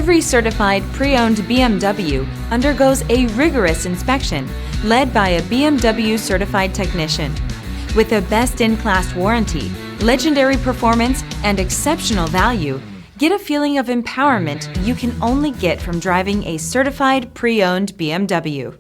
Every certified pre-owned BMW undergoes a rigorous inspection led by a BMW certified technician. With a best-in-class warranty, legendary performance, and exceptional value, get a feeling of empowerment you can only get from driving a certified pre-owned BMW.